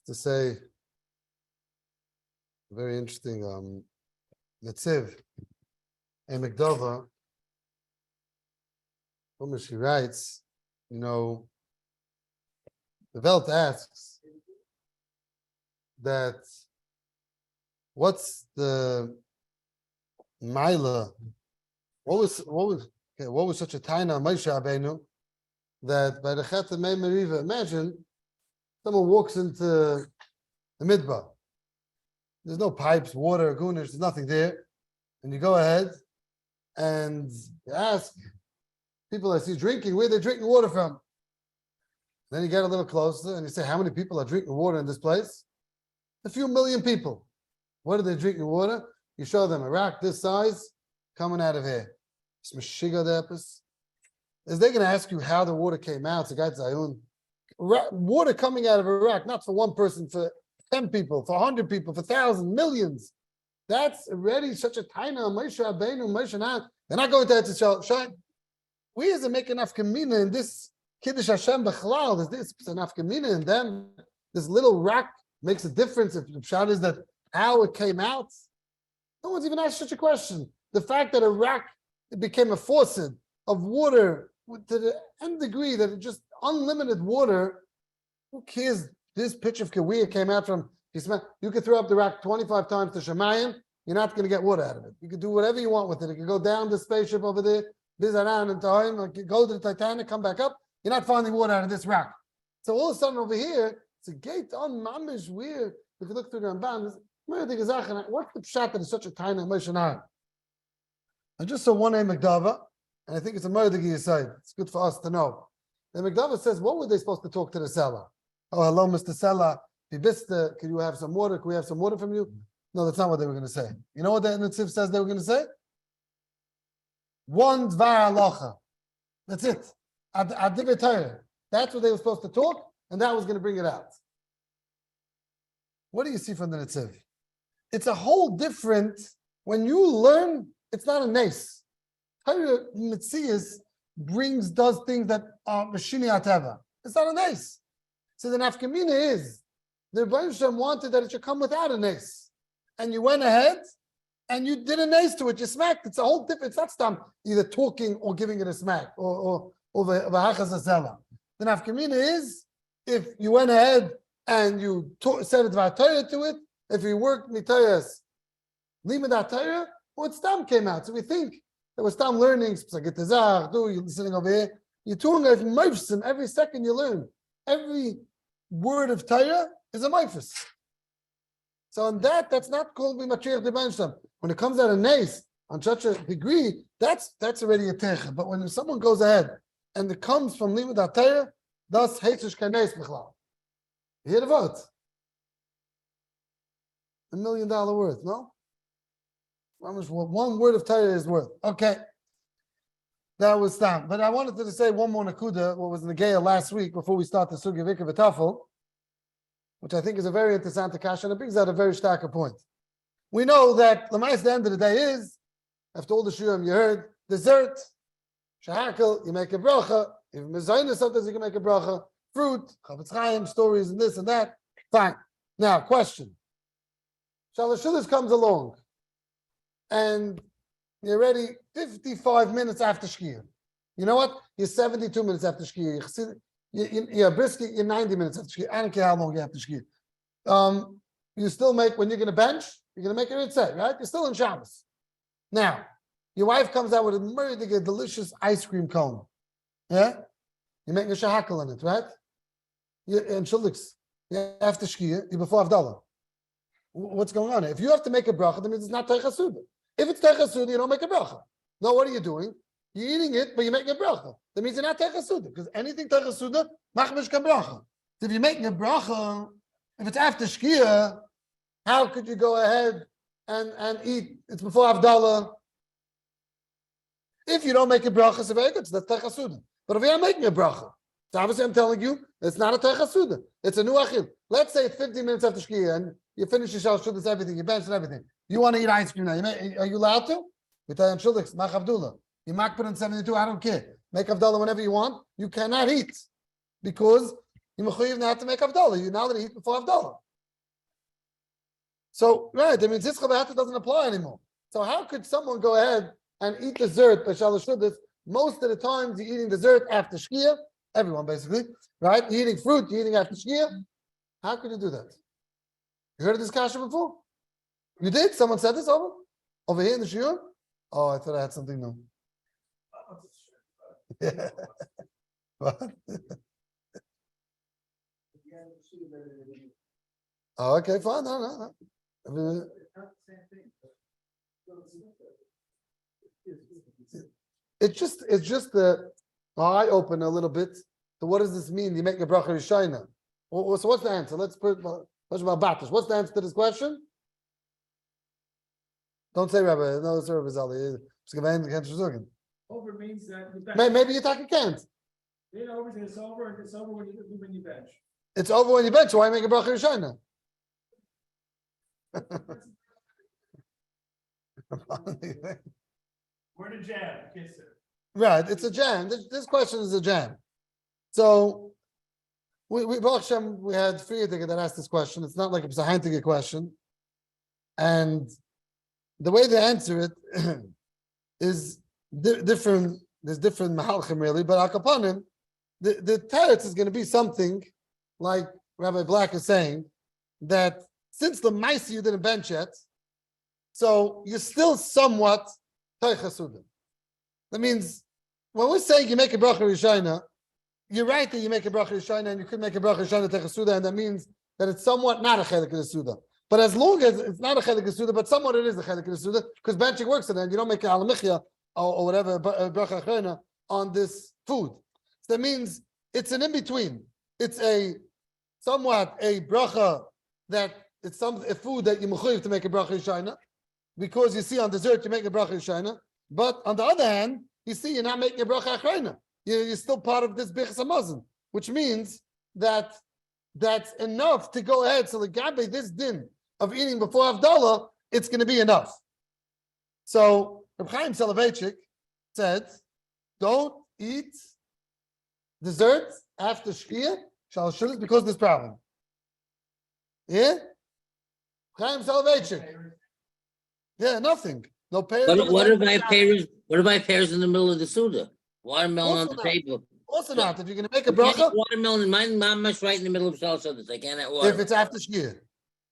to say very interesting Netziv and McDova. She writes, the Welt asks that what's the Mila? What was such a taina Moshe Rabbeinu that by the Chet of Mei Meriva, imagine someone walks into the midbar. There's no pipes, water, gunish, there's nothing there. And you go ahead and you ask people I see drinking, where they're drinking water from. Then you get a little closer and you say, how many people are drinking water in this place? A few million people. What are they drinking water? You show them a rack this size coming out of here. Is they going to ask you how the water came out? Water coming out of a rack, not for one person, for 10 people, for 100 people, for thousands, millions. That's already such a taina. Moshe Rabbeinu, Moshe Nan. They're not going to Eretz. We as a make enough kamina in this Kiddush Hashem Bechlal. There's this enough kamina in them. This little rack makes a difference. If the pshat is that how it came out, no one's even asked such a question. The fact that a rack became a faucet of water to the end degree that it just unlimited water. Who cares? This pitch of Kawiyah came out from. You could throw up the rack 25 times to Shemayim. You're not going to get water out of it. You could do whatever you want with it. It could go down the spaceship over there, Bizaran and time, like go to the Titanic, come back up. You're not finding water out of this rack. So all of a sudden over here, it's a gate on mamish weird. If you look through the Ramban, what's the pshat that is such a tiny emotion? I just saw one name Magdava, and I think it's a Mordegi side. It's good for us to know. The Magdava says, what were they supposed to talk to the seller? Oh, hello, Mr. Seller. Can you have some water? Can we have some water from you? No, that's not what they were going to say. You know what the Netziv says they were going to say? One dvar halacha. That's it. That's what they were supposed to talk, and that was going to bring it out. What do you see from the Netziv? It's a whole different, when you learn, it's not a nace. Metzias does things that are mashini ateva. It's not a nace. So the nafkamina is, the Rebbeinu Shem wanted that it should come without a nace. And you went ahead and you did a nace to it, you smacked. It's a whole different, it's not stam either talking or giving it a smack or v'hachas asela. The nafkamina is, if you went ahead and you said a dvar Torah to it, if you worked mitayas, limud Torah, or it stam came out. So we think there was stam learning, you're sitting over here, you're doing every second you learn. Every word of Torah is a maifus. So on that's not called b'matriach d'Rebbeinu. When it comes out of nace on such a degree, that's already a techa. But when someone goes ahead and it comes from limud Torah, that's heitzush kaneis b'chlal. You hear the vote? $1 million worth, no? How much one word of Torah is worth? Okay. That was Stam. But I wanted to say one more Nakuda, what was in the Geya last week before we start the Sugi Vika V'Tafel, which I think is a very interesting Akash, and it brings out a very stark point. We know that the most end of the day is, after all the Shurim you heard, dessert, Shahakel, you make a bracha, if Mezayna sometimes you can make a bracha, fruit, Chavetz Chaim, stories and this and that. Fine. Now, question. Shalashulis comes along, and you're ready 55 minutes after Shkia. You know what? You're 72 minutes after Shkia. You're brisket, you're 90 minutes after Shkia. I don't care how long you have to Shkia. You still make, when you're going to bench, you're going to make it ritzeh, right? You're still in Shabbos. Now, your wife comes out with a delicious ice cream cone. Yeah? You're making a shahakel in it, right? And shulix. After Shkia, you're before Avdallah. What's going on? If you have to make a bracha, that means it's not Teichas Suda. If it's Teichas Suda, you don't make a bracha. No, what are you doing? You're eating it, but you're making a bracha. That means you're not Teichas Suda, because anything Teichas Suda, machmish ka bracha. So if you're making a bracha, if it's after Shkia, how could you go ahead and eat? It's before Avdallah. If you don't make a bracha, it's very good. So that's Teichas Suda. But if you're making a bracha, so obviously I'm telling you, it's not a Teichas Suda. It's a new achil. Let's say it's 15 minutes after Shkia, and you finish your shal shudas, everything, you bench and everything. You want to eat ice cream now. Are you allowed to? You tell him shudas, mach Abdullah. You makpid in 72, I don't care. Make Avdallah whenever you want. You cannot eat because you mechuyev now to make Havdalah. You now that eat before Havdalah. So, right, that means Yitzchak B'Hata doesn't apply anymore. So how could someone go ahead and eat dessert by Shalosh Shudas? Most of the times you're eating dessert after Shkia, everyone basically, right? You're eating fruit, you're eating after Shkia. How could you do that? You heard of this kasha before? You did? Someone said this over here in the shiur? Oh, I thought I had something new. Yeah. What? Oh, okay, fine. No. It's just the eye open a little bit. So what does this mean? You make a bracha rishayna. So what's the answer? Let's put what's the answer to this question? Don't say Rabbi. No, sir, Rabbi. Over means that you bench. Maybe you can't. Over is over, and it's over when you bench. It's over when you bench. So why make a bracha rishayna? We're in a jam. Kiss it. Right, it's a jam. This question is a jam. So we had Friedrich that asked this question. It's not like it's a Heintige question. And the way they answer it is different. There's different mahalchim really, but akapanim, the teretz is going to be something like Rabbi Black is saying, that since the Maisi you didn't bench yet, so you're still somewhat teichasudim. That means when we're saying you make a bracha rishayna, you're right that you make a bracha rishayna and you could make a bracha rishayna teichasuda, and that means that it's somewhat not a chelik of the suda. But as long as it's not a chelik of the suda, but somewhat it is a chelik of the suda, because benching works in it, and you don't make a alamichya or whatever bracha rishayna on this food. So that means it's an in between. It's a somewhat a bracha that it's a food that you mechuyev to make a bracha rishayna, because you see on dessert you make a bracha rishayna. But on the other hand, you see you're not making a bracha achrayna. You're still part of this bichas hamazon, which means that that's enough to go ahead. So the gabe this din of eating before Havdalah, it's going to be enough. So Reb Chaim Soloveitchik said, don't eat dessert after shkia shalosh because of this problem. Yeah, Chaim Soloveitchik. Yeah, nothing. No pears. What if I pears in the middle of the Suda? Watermelon on the table. Also not. If you're going to make a bracha, watermelon in my mama's right in the middle of Shalosh Shudas. I can't have water. If it's after shkia.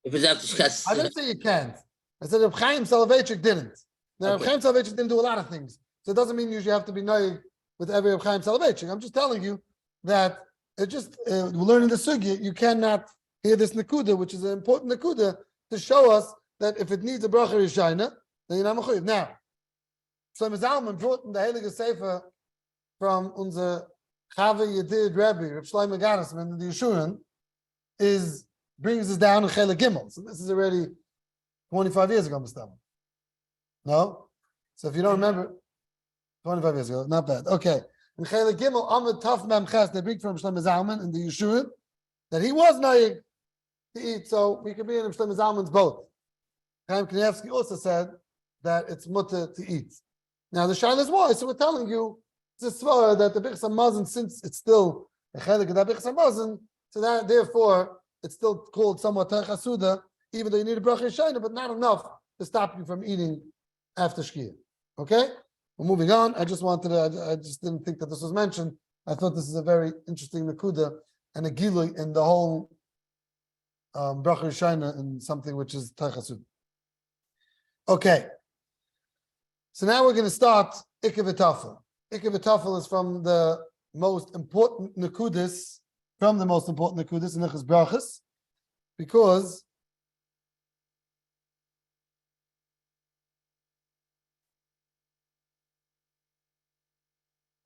If it's after shkia. I didn't say you can't. I said Reb Chaim Soloveitchik didn't. Now Reb Chaim Soloveitchik didn't do a lot of things, so it doesn't mean you usually have to be noig with every Reb Chaim Soloveitchik. I'm just telling you that it just we're learning the sugya. You cannot hear this nakuda, which is an important nakuda to show us that if it needs a bracha rishayna, then you're not mechuyev. Now, Shlomo Zalman brought in the Heilige Sefer from unser Chava Yedid Rebbe, Reb Shlomo Gaddisman, the Yeshurin, brings us down to Chele Gimel. So this is already 25 years ago, Mr. No? So if you don't remember, 25 years ago, not bad. Okay. In Chele Gimel, Amud Taf Mem Ches, they bring from Shlomo Zalman in the Yeshurin that he was naig to eat, so we could be in Shlomo Zalman's boat. Chaim Kanievsky also said that it's mutter to eat. Now the shaila is why, so we're telling you it's a svara that the bichas hamazon, since it's still a chelik of that bichas hamazon, so that therefore it's still called somewhat teichasuda, even though you need a bracha rishayna, but not enough to stop you from eating after shkia. Okay, we're moving on. I just didn't think that this was mentioned. I thought this is a very interesting nakuda and a gilui in the whole bracha rishayna and something which is teichasuda. Okay, so now we're going to start Ikar v'Tafel. Ikar v'Tafel is from the most important nekudis, in HBrachos, because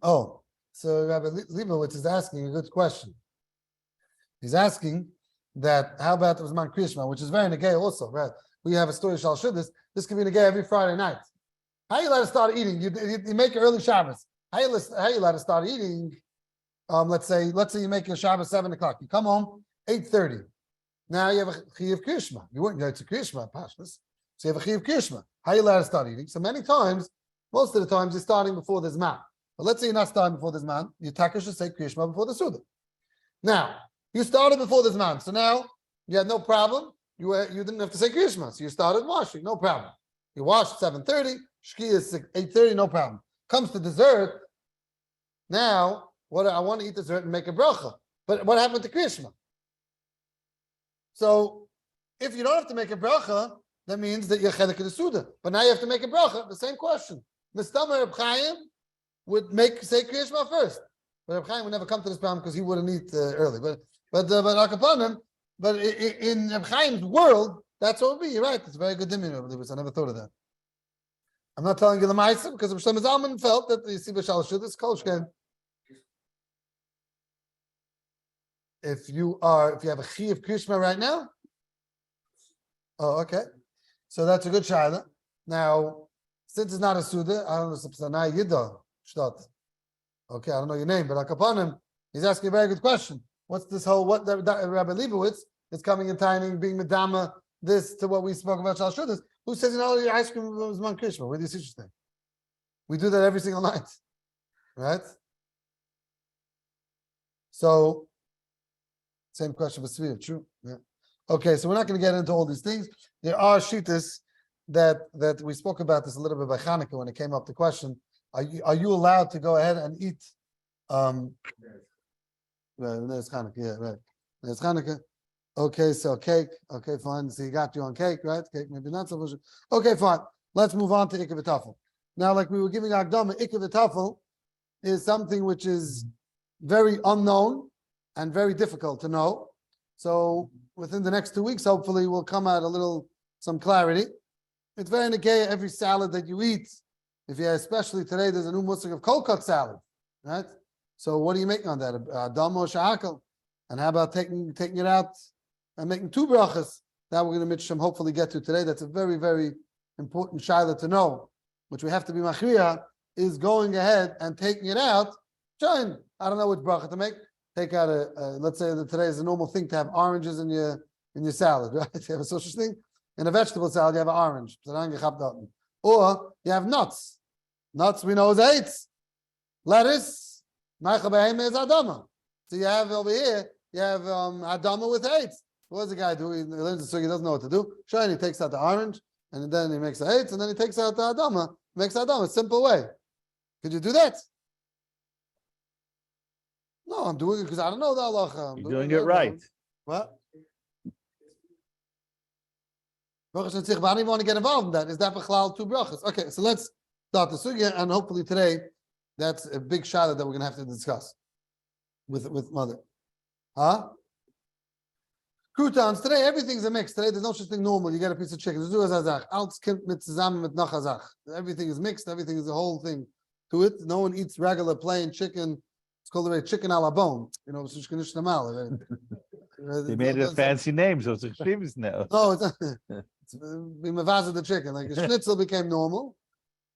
so Rabbi Leibowitz is asking a good question. He's asking that how about the Zman Krishma, which is very negay also, right? We have a story of Shal Shudas. This can be negay every Friday night. How you let us start eating? You make your early Shabbos. How you let us start eating? Let's say you make your Shabbos 7 o'clock. You come home 8:30. Now you have a chiyuv krishma. You weren't to krishma pashas, so you have a chiyuv krishma. How you let us start eating? So many times, most of the times, you're starting before this man. But let's say you're not starting before this man. Your taka should say krishma before the suda. Now You started before this man, so now you had no problem. You didn't have to say Krishma, so you started washing, no problem. You washed 7:30, Shkia is 8:30, no problem. Comes to dessert. Now, I want to eat dessert and make a bracha. But what happened to Krishma? So, if you don't have to make a bracha, that means that you're chelik of the Suda. But now you have to make a bracha. The same question. Mistama Reb Chaim would say Krishma first. But Reb Chaim would never come to this problem because he wouldn't eat early. But in Reb Chaim's world, that's what it would be. You're right. It's a very good dimon, I believe. I never thought of that. I'm not telling you the Ma'aseh because Shlomo Zalman felt that you see B'Shal Shudas Kolshken. If you have a chi of Krishma right now, oh, okay. So that's a good shaila. Now, since it's not a Suda, I don't know if it's Sanai Yidda, Shtot. Okay, I don't know your name, but Akapanim, he's asking a very good question. What's this whole, what Rabbi Leibowitz is coming and timing, being Medama, this to what we spoke about Shal Shudas. Who says, your ice cream was man Krishma? Where do you see such thing? We do that every single night, right? So, same question for Svir, true? Yeah. Okay, so we're not going to get into all these things. There are shittas that we spoke about this a little bit by Hanukkah when it came up the question: Are you allowed to go ahead and eat? Right, there's Hanukkah, yeah, right. There's Hanukkah. Okay, so cake. Okay, fine. So you got you on cake, right? Cake, maybe not so much. Okay, fine. Let's move on to Ikar v'Tafel. Now, like we were giving Akdama, Ikar v'Tafel is something which is very unknown and very difficult to know. So within the next 2 weeks, hopefully, we'll come at some clarity. It's very negay every salad that you eat. Especially today, there's a new musik of cold cut salad, right? So what are you making on that? Adamo sha'akal. And how about taking it out and making 2 brachas? That we're going to hopefully get to today. That's a very, very important shaila to know, which we have to be machriya, is going ahead and taking it out. Join. I don't know which bracha to make. Take out let's say that today is a normal thing to have oranges in your salad, right? You have a social thing. In a vegetable salad, you have an orange. Or you have nuts. Nuts we know is eitz. Lettuce, is adama. So you have over here, you have adama with eitz. What does the guy do? He learns the sugi, he doesn't know what to do. Sure, he takes out the orange, and then he makes the eitz, and then he takes out the adama, makes adama, simple way. Could you do that? No, I'm doing it because I don't know the halacha. You're doing it right. What? I don't even want to get involved in that. Is that b'chlal 2 brachas? Okay, so let's start the sugya, and hopefully today, that's a big shaila that we're going to have to discuss with mother. Huh? Croutons. Today, everything's a mix. Today, there's no such thing normal. You get a piece of chicken. Everything is mixed. Everything is a whole thing to it. No one eats regular plain chicken. It's called a chicken a la bone. They made it a fancy name, so it's extremist now. No, it's mavaza the chicken. Like the schnitzel became normal,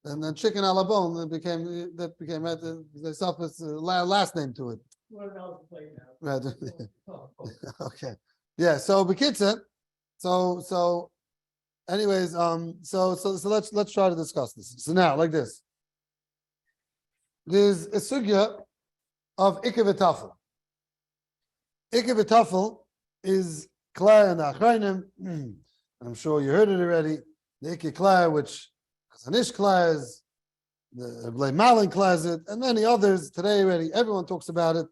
and then chicken a la bone became they surfaced last name to it. Right. Okay. Yeah. So Bekitza. So anyways, so let's try to discuss this. So now, like this. There's a sugya of Ikar v'Tafel. Ikar v'Tafel is Klai and Achrayim. I'm sure you heard it already. The Ikar Klai, which Chazanish Klai is, the Blei Malin Klai is it, and many others today already. Everyone talks about it.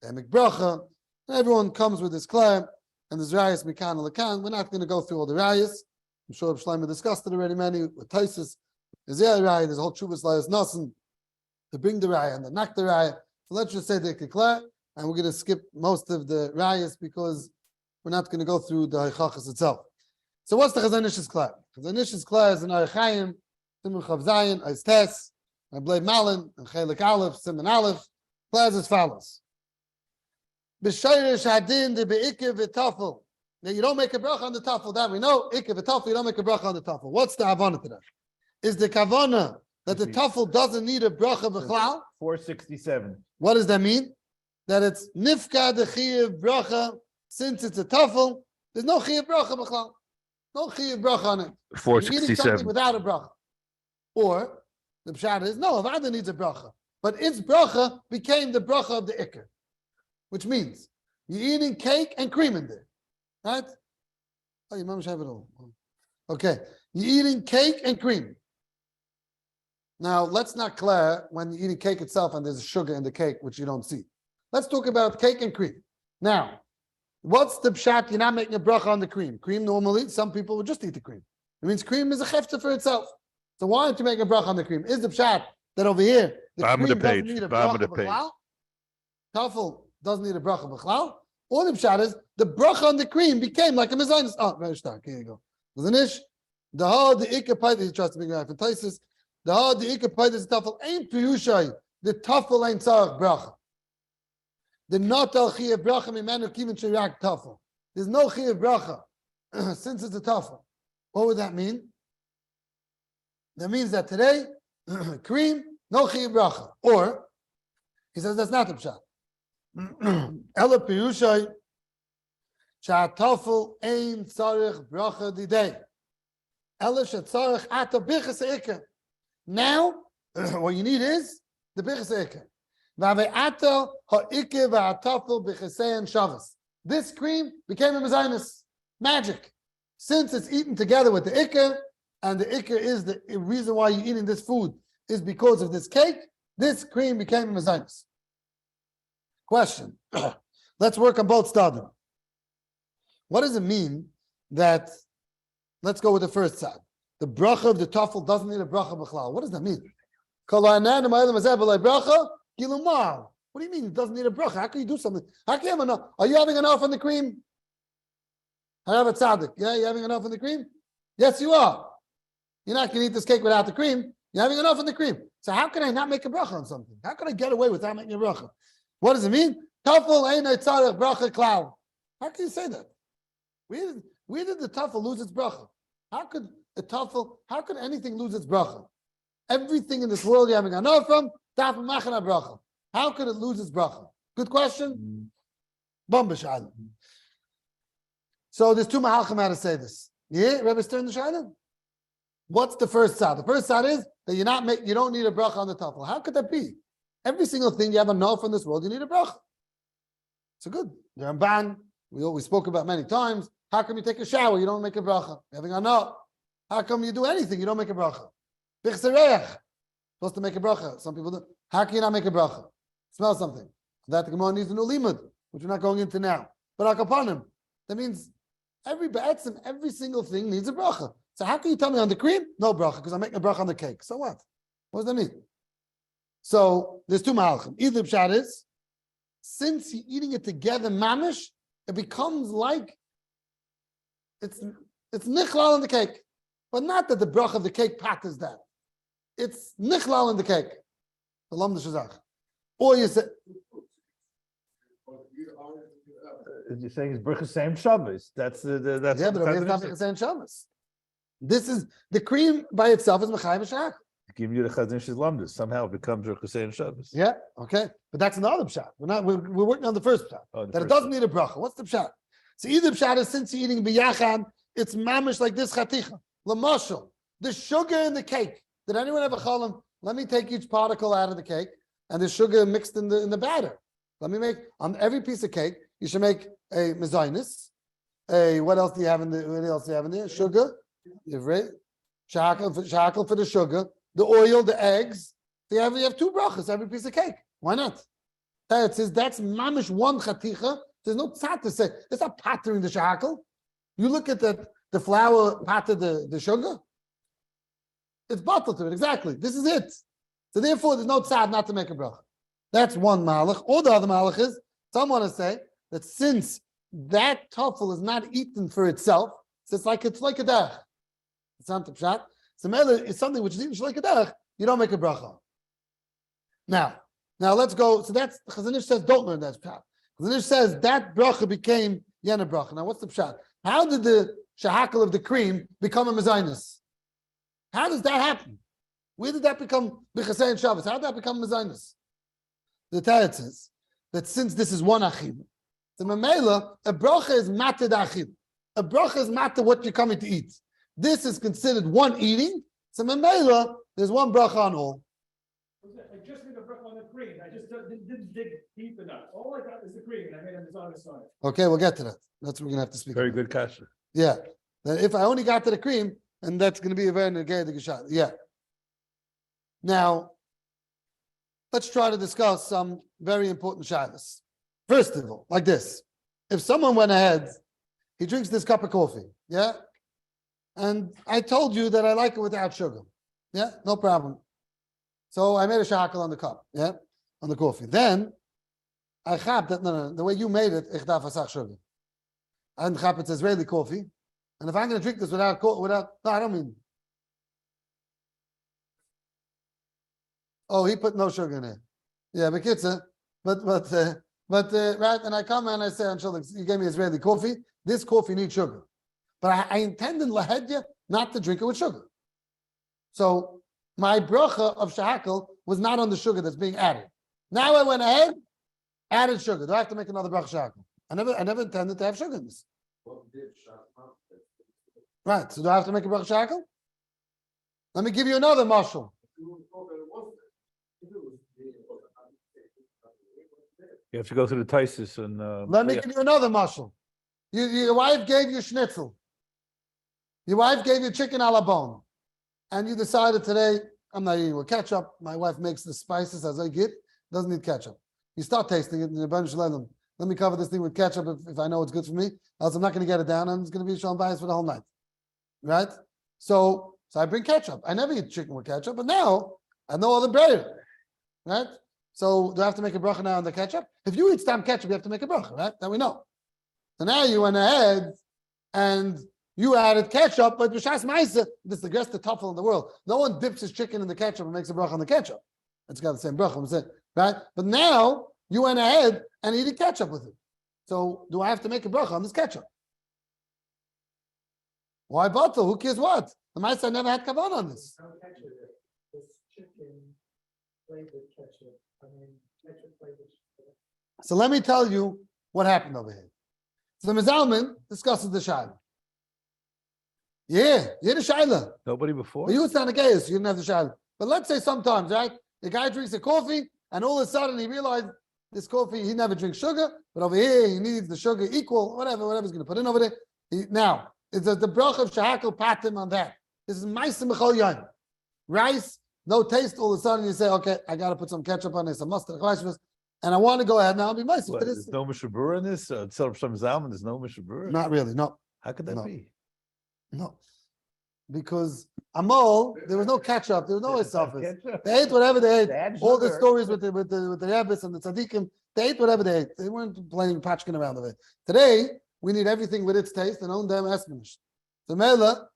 HaMikbracha. Everyone comes with this Klai, and there's Rayas Mikan and Lakan. We're not going to go through all the Rayas. I'm sure Shlomo discussed it already. Many with Taisus. There's the Raya. There's a whole Chuvas Layas Nasan to bring the Raya and the Nak the Raya. So let's just say the Ikar Klai, and we're going to skip most of the Rayas because we're not going to go through the Haichachas itself. So what's the Chazanish's Klai? Chazanish's Klai is an Arachayim, Simon Chav Zayin, Ais Tes, and Blei Malin, and Chelik Aleph, Simon Aleph. Klai is as follows. B'shayrish hadin de be'ikar v'tafel. Now you don't make a bracha on the tafel. That we know. Ikar v'tafel, you don't make a bracha on the tafel. What's the avana to that? Is the kavana that the tafel doesn't need a bracha b'chlal? 467. What does that mean? That it's nifka de chiyav bracha, since it's a tafel, there's no chiyav bracha b'chlal. No chiyav bracha on it. 467. Without a bracha. Or, the pshat is, no, avada needs a bracha. But its bracha became the bracha of the ikar. Which means, You're eating cake and cream in there, right? Oh, your mom should have it all. Okay, you're eating cake and cream. Now, let's not clear when you're eating cake itself and there's sugar in the cake, which you don't see. Let's talk about cake and cream. Now, what's the pshat? You're not making a bracha on the cream. Cream normally, some people would just eat the cream. It means cream is a hefta for itself. So why aren't you making a bracha on the cream? Is the pshat that over here, the Bottom of the cream doesn't page, need a bottom bracha of the page. b'chlal? Tafel doesn't need a bracha b'chlal? Or the pshat is, the bracha on the cream became like a mezainis. Oh, very stark. Here you go. The nish, the ikka paita, he tries to make an aphtaisis. The ikka paita is tafel ain't piyushay. The tafel ain't tzarech bracha. The not al chiyav bracha mimenu kivin shirak tafel. There's no chiyav bracha since it's a tafel. What would that mean? That means that today, cream, no chiyav bracha. Or, he says that's not the pshat. Ela pirushay sha'atafel ein tzarech bracha didei. Ela shetzarech ata bichas ikka. Now, what you need is the bichas ikka. This cream became a mezainis. Magic. Since it's eaten together with the ikka, and the ikka is the reason why you're eating this food is because of this cake, this cream became a mezainis. Question. Let's work on both stadim. What does it mean that, let's go with the first side. The bracha of the tafel doesn't need a bracha b'chlal. What does that mean? What do you mean it doesn't need a bracha? How can you do something? How can you have enough? Are you having enough on the cream? HaRav tzaddik. Yeah, you having enough on the cream? Yes, you are. You're not going to eat this cake without the cream. You're having enough on the cream. So how can I not make a bracha on something? How can I get away without making a bracha? What does it mean? Tafel ein tzarech bracha klal. How can you say that? Where did the tafel lose its bracha? How could anything lose its bracha? Everything in this world you're having enough from, tafel machana bracha. How could it lose its bracha? Good question. Bombashad. So there's two mahalchim how to say this. Yeah, Rebbe Stern the Shaidah. What's the first side? The first side is that you don't need a bracha on the tafel. How could that be? Every single thing you have enough in this world, you need a bracha. So good. The Ramban, we spoke about many times. How come you take a shower, you don't make a bracha? You're having enough. How come you do anything, you don't make a bracha? Bichsereach. Supposed to make a bracha. Some people do. How can you not make a bracha? Smell something. That the Gemara needs a new limud, which we're not going into now. But akapanim, that means every single thing needs a bracha. So how can you tell me on the cream? No bracha, because I'm making a bracha on the cake. So what? What does that mean? So there's two mahalchim. Either pshat is, since you're eating it together, mamish, it becomes like it's nichlal in the cake. But not that the bracha of the cake patters that. It's nichlal in the cake. The Londinsky. Or you say, You're saying it's Berachos same Shabbos. That's yeah, but it's not the same Shabbos. This is the cream by itself is mechayim shach. Give you the Chazon Shizlamdus. Somehow it becomes Berachos same Shabbos. Yeah, okay, but that's another pshat. We're working on the first pshat. That it doesn't need a bracha. What's the pshat? So either pshat is since you're eating biyachad, it's mamish like this chaticha. Lamashal, the sugar in the cake. Did anyone ever call them? Let me take each particle out of the cake, and the sugar mixed in the batter. Let me make on every piece of cake. You should make a mezainis. What else do you have in there? Sugar. You've read shakal for the sugar, the oil, the eggs. You have two brachas every piece of cake. Why not? It says that's mamish one chaticha. There's no tzat to say. It's not pattering the shakal. You look at the flour patter the sugar. It's bottled to it, exactly. This is it. So therefore, there's no tzad not to make a bracha. That's one malach. Or the other malach is, some want to say that since that tafel is not eaten for itself, so it's like a derech. It's not the pshat. So it's something which is eaten like a derech, you don't make a bracha. Now let's go. So that's, Chazon Ish says, don't learn that pshat. Chazon Ish says that bracha became yena bracha. Now what's the pshat? How did the shahakal of the cream become a mezainis? How does that happen? Where did that become b'chasei and Shabbos? How did that become mezainis? The Teretz says that since this is one achim, the mamela, a bracha is mated achim. A bracha is mated what you're coming to eat. This is considered one eating. So mamela, there's one bracha on all. I just need a bracha on the cream. I just didn't dig deep enough. All I got is the cream, and I made a dishonest on it. Okay, we'll get to that. That's what we're gonna have to speak Very about. good kasha. Yeah. Then if I only got to the cream, and that's gonna be a very negative shot. Yeah. Now, let's try to discuss some very important shilas. First of all, like this. If someone went ahead, he drinks this cup of coffee, yeah? And I told you that I like it without sugar. Yeah, no problem. So I made a shakel on the cup, yeah? On the coffee. Then I chap that no, the way you made it, ich darf asach sugar. And chap it's Israeli coffee. And if I'm gonna drink this without no, I don't mean. Oh, he put no sugar in it. Yeah, but right, and I come and I say, Anshelik, you gave me Israeli coffee. This coffee needs sugar. But I intended lahedya not to drink it with sugar. So my bracha of shahakel was not on the sugar that's being added. Now I went ahead, added sugar. Do I have to make another bracha shahakel? I never intended to have sugar in this. Right, so do I have to make a bracha shahakel? Let me give you another mashal. You have to go through the Taisis and. Let me give you another mashal. Your wife gave you schnitzel. Your wife gave you chicken a la bone. And you decided today, I'm not eating with ketchup. My wife makes the spices as I get. Doesn't need ketchup. You start tasting it and you're let me cover this thing with ketchup if I know it's good for me. Else I'm not going to get it down and it's going to be shalom bias for the whole night. Right? So I bring ketchup. I never eat chicken with ketchup, but now I have no other bread. Right? So do I have to make a bracha now on the ketchup? If you eat stam ketchup, you have to make a bracha, right? That we know. So now you went ahead and you added ketchup, but b'shas ma'isa, this is the best tuffle in the world. No one dips his chicken in the ketchup and makes a bracha on the ketchup. It's got the same bracha, right? But now you went ahead and eating ketchup with it. So do I have to make a bracha on this ketchup? Why bottle? Who cares what? The ma'isa never had kavan on this. This chicken flavored ketchup. I mean, ketchup flavored. So let me tell you what happened over here. So the Mizalman discusses the Shaila. Yeah, you had a Shaila. Nobody before? But you was not a gay, so you didn't have the Shaila. But let's say sometimes, right? The guy drinks a coffee, and all of a sudden he realized this coffee, he never drinks sugar, but over here he needs the sugar equal, whatever he's going to put in over there. Now, it's the bracha of Shahakel Patim on that. This is Ma'aseh B'chol Yom. Rice, no taste, all of a sudden you say, okay, I got to put some ketchup on it, some mustard, and I want to go ahead now and be nice. There's no Mishabur in this? Some Zalman, there's no Mishabur? Not really, no. How could that be? No. Because Amol, there was no ketchup, there was no esophagus. They ate whatever they ate. All the stories with the rabbis and the tzaddikim, they ate whatever they ate. They weren't playing patchkin around of it. Today, we need everything with its taste and own them esminish. So Mela,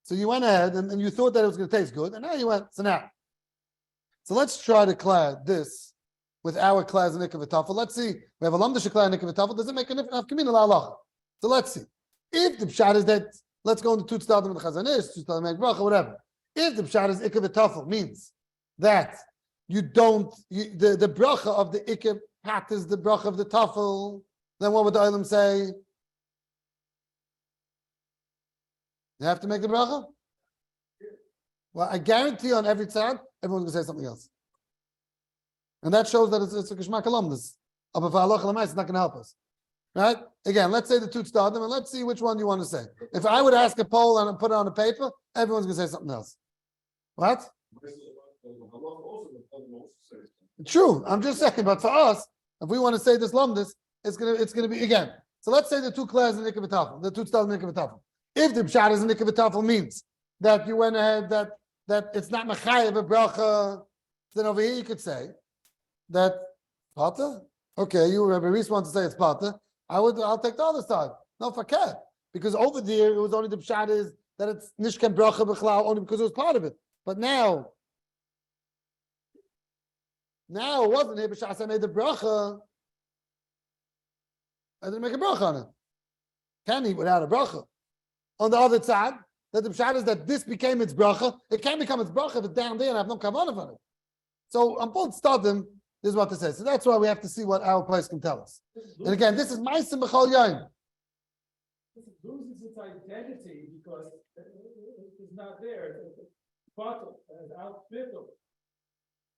so you went ahead and you thought that it was going to taste good, and now you went, so now. So let's try to clad this with our class and Nikah v'tafel. Let's see. We have a Londinsky class and Nikah v'tafel. Does it make enough communal halacha? So let's see. If the pshat is that, let's go into two tzadim with the chazanish, two tzadim make bracha, whatever. If the pshat is Ikah v'tafel means that you don't, the bracha of the Ikah pat is the bracha of the tafel, then what would the olim say? You have to make the bracha? Well, I guarantee on every tzad, everyone's going to say something else. And that shows that it's a Kishmak alumnus. But for Allah it's not going to help us. Right? Again, let's say the two tzadim, and let's see which one you want to say. If I would ask a poll and put it on a paper, everyone's going to say something else. What? True. I'm just saying, but for us, if we want to say this lumdus, it's gonna be again. So let's say the two class in Nikah v'tafel, the two tzadim Nikah v'tafel. If the pshat is in Nikah v'tafel means that you went ahead that it's not mechayev a bracha, then over here you could say that pata. Okay, you Rabbi Reese wants to say it's pata. I'll take the other side. No fakir, because over there it was only the pshat is that it's nishken bracha b'chlal only because it was part of it. But now it wasn't here. B'shas I made the bracha. I didn't make a bracha on it. Can't eat without a bracha. On the other side, that the pshat is that this became its bracha. It can't become its bracha if it's down there and I have no kavanah on it. So on both stadim, this is what they say. So that's why we have to see what our place can tell us. And again, this is Ma'aseh B'chol Yom. It loses its identity because it's not there. It's bottle, out fiddle.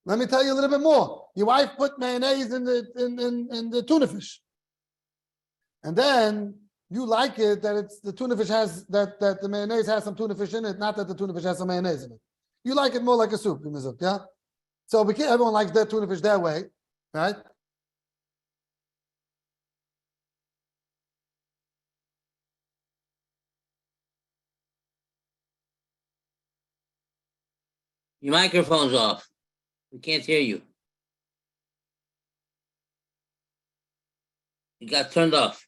Let me tell you a little bit more. Your wife put mayonnaise in the tuna fish. And then you like it that it's the tuna fish has that the mayonnaise has some tuna fish in it, not that the tuna fish has some mayonnaise in it. You like it more like a soup, yeah? So everyone likes that tuna fish that way, right? Your microphone's off. We can't hear you. You got turned off.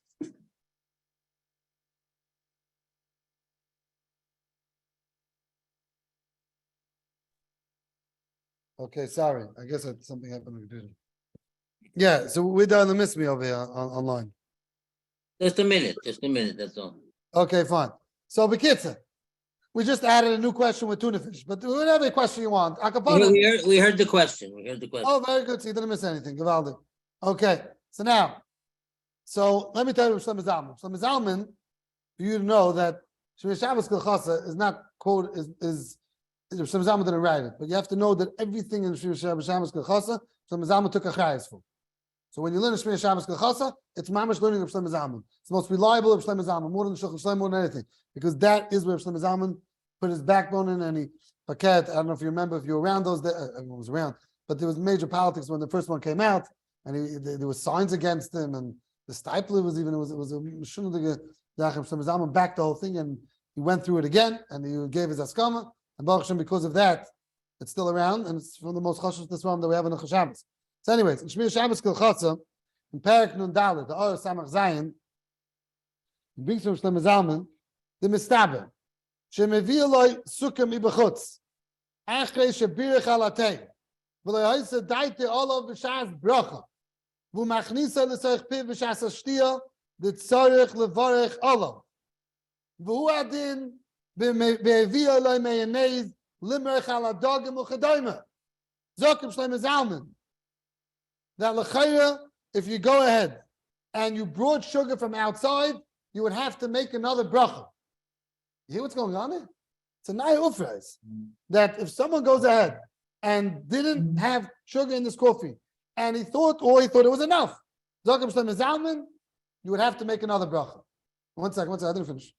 Okay, sorry. I guess something happened on the computer. Yeah, so we're done to miss me over here online. Just a minute, that's all. Okay, fine. So Bekitza, we just added a new question with tuna fish, but whatever question you want. We heard the question. Oh, very good. So you didn't miss anything. Givaldi. Okay, so let me tell you Shlomo Zalman. Shlomo Zalman, for you to know that Shmir Shabbos Kilchasa is not quoted, is Shlomo Zalman didn't write it, but you have to know that everything in Shmir Shabbos Kilchasa, Shlomo Zalman took a chayes for. So when you learn Shmir Shabbos Kilchasa, it's mamash learning of Shlomo Zalman. It's the most reliable of Shlomo Zalman, more than Shulchan Shlomo, more than anything, because that is where Shlomo Zalman put his backbone in, and he paket. I don't know if you remember, if you were around those days, everyone was around, but there was major politics when the first one came out, and there was signs against him, and the Stipler was even, it was a Shulchan Zalman backed the whole thing, and he went through it again, and he gave his askama, and Baruch Hashem, because of that, it's still around, and it's one of the most chashuv Tisram that we have in the Shabbos. So anyways, in Shmir Shabbos Kilchasa, in Perek Nun Dalet, the Or Samach Zayin, he brings from Shlomo Zalman the Mistaber. Shemevi Eloi Sukkah Mibachutz, Achrei Shebirech Alatei, V'lo Yoyse Daite Olav B'Shas Bracha, V'Machnisa L'Soich Piv B'Shas Ashtia, D'Tzorech Levarech Olav, V'Hu Adin Be'evi Eloi Mayonnaise, Limerech Aladogim U'Chadayma. Zokim Shlomo Zalman, that l'chayra, if you go ahead and you brought sugar from outside, you would have to make another bracha. You hear what's going on here? It's a naya ufres. That if someone goes ahead and didn't have sugar in this coffee, and he thought it was enough, Zokim Shlomo Zalman, you would have to make another bracha. One second, I didn't finish.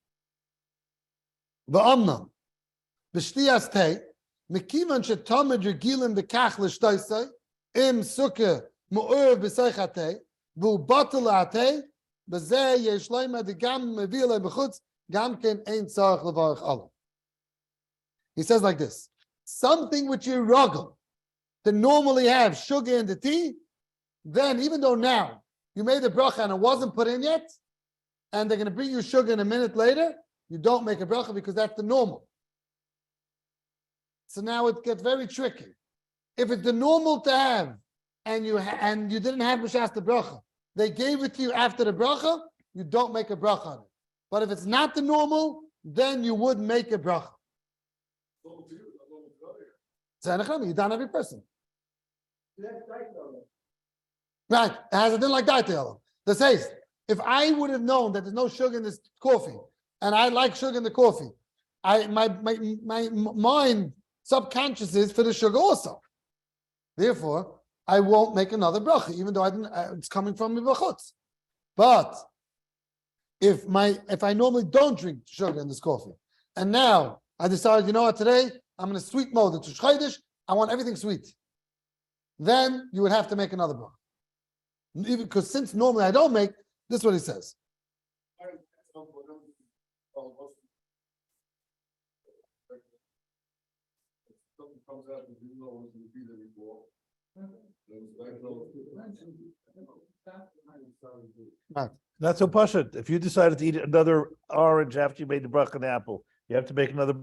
V'amnam, b'shtiyas tei, mekivan shetamed regilim b'kach l'shtoisei, im sukkah mu'ur b'seichate, v'u batel ate, b'zeh yeshloima d'gam mevile b'chutz, gam ken ein tzarech levarech Allah. He says like this: something which you ruggle to normally have sugar in the tea, then even though now you made the bracha and it wasn't put in yet, and they're going to bring you sugar in a minute later, you don't make a bracha because that's the normal. So now it gets very tricky. If it's the normal to have, and you didn't have b'shas the bracha, they gave it to you after the bracha, you don't make a bracha on it. But if it's not the normal, then you would make a bracha. You done every person. Right, it has a din like that. That says, if I would have known that there's no sugar in this coffee, and I like sugar in the coffee, my mind subconscious is for the sugar also. Therefore, I won't make another bracha, even though it's coming from mibachutz. But if I normally don't drink sugar in this coffee, and now I decided, you know what, today I'm in a sweet mode. It's Chodesh, I want everything sweet. Then you would have to make another bracha. Even because since normally I don't make, this is what he says. Right. Not so pashut. If you decided to eat another orange after you made the bracha and apple, you have to make another.